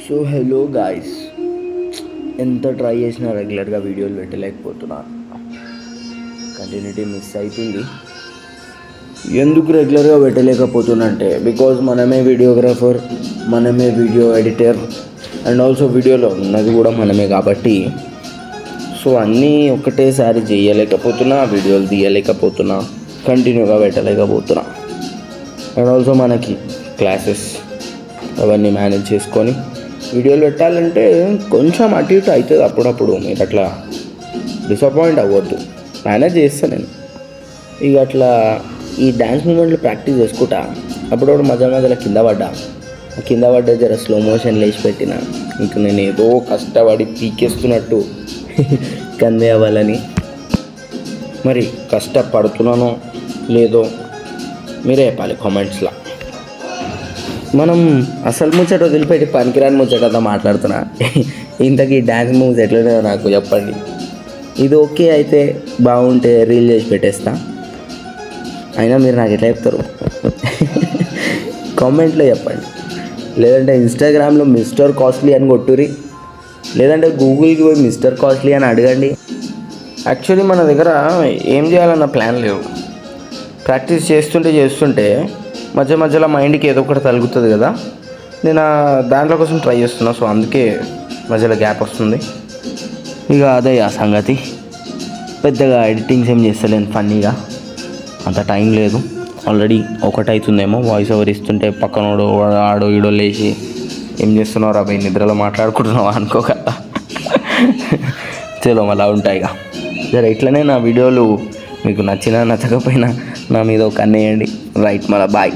So hello guys, ఎంత try చేసినా రెగ్యులర్గా వీడియోలు పెట్టలేకపోతున్నా. కంటిన్యూటీ మిస్ అవుతుంది. ఎందుకు రెగ్యులర్గా పెట్టలేకపోతున్నా అంటే బికాజ్ మనమే వీడియోగ్రాఫర్, మనమే వీడియో ఎడిటర్ అండ్ ఆల్సో వీడియోలో ఉన్నది కూడా మనమే కాబట్టి సో అన్నీ ఒకటేసారి చేయలేకపోతున్నా, వీడియోలు తీయలేకపోతున్నా, కంటిన్యూగా పెట్టలేకపోతున్నా. అండ్ ఆల్సో మనకి క్లాసెస్ అవన్నీ మేనేజ్ చేసుకొని వీడియోలు పెట్టాలంటే కొంచెం అటు ఇటు అవుతుంది అప్పుడప్పుడు. మీరు అట్లా డిసప్పాయింట్ అవ్వద్దు, మేనేజ్ చేస్తాను నేను. ఇక అట్లా ఈ డ్యాన్స్ మూమెంట్లు ప్రాక్టీస్ చేసుకుంటా అప్పుడప్పుడు మధ్యలో కింద పడ్డా జర స్లో మోషన్ లేచి పెట్టిన. ఇంక నేను ఏదో కష్టపడి పీకేస్తున్నట్టు కందే అవ్వాలని. మరి కష్టపడుతున్నానో లేదో మీరే చెప్పాలి కామెంట్స్లో. మనం అసలు ముచ్చట వదిలిపెట్టి పనికిరాని ముచ్చటంతా మాట్లాడుతున్నా. ఇంతకీ డ్యాన్స్ మూవ్స్ ఎట్లనే నాకు చెప్పండి. ఇది ఓకే అయితే బాగుంటే రీల్ చేసి పెట్టేస్తా. అయినా మీరు నాకు ఎట్లా చెప్తారు కామెంట్లో చెప్పండి. లేదంటే ఇన్స్టాగ్రామ్లో మిస్టర్ కాస్ట్లీ అని కొట్టురి, లేదంటే గూగుల్కి పోయి మిస్టర్ కాస్ట్లీ అని అడగండి. యాక్చువల్లీ మన దగ్గర ఏం చేయాలన్న ప్లాన్ లేవు. ప్రాక్టీస్ చేస్తుంటే మధ్యలో మైండ్కి ఏదో ఒకటి తగులుతుంది కదా. నేను దాంట్లో కోసం ట్రై చేస్తున్నా. సో అందుకే మధ్యలో గ్యాప్ వస్తుంది. ఇక అదే ఆ సంగతి. పెద్దగా ఎడిటింగ్స్ ఏం చేస్తలేను ఫన్నీగా, అంత టైం లేదు. ఆల్రెడీ ఒకటవుతుందేమో వాయిస్ ఓవర్ ఇస్తుంటే పక్కనోడు ఆడో ఈడో లేచి ఏం చేస్తున్నావు అబ్బాయి నిద్రలో మాట్లాడుకుంటున్నావా అనుకోక చలో అలా ఉంటాయి. ఇక సరే ఇట్లనే నా వీడియోలు మీకు నచ్చినా నచ్చకపోయినా నా మీద ఒక కన్నేయండి. రైట్, మళ్ళీ బాయ్.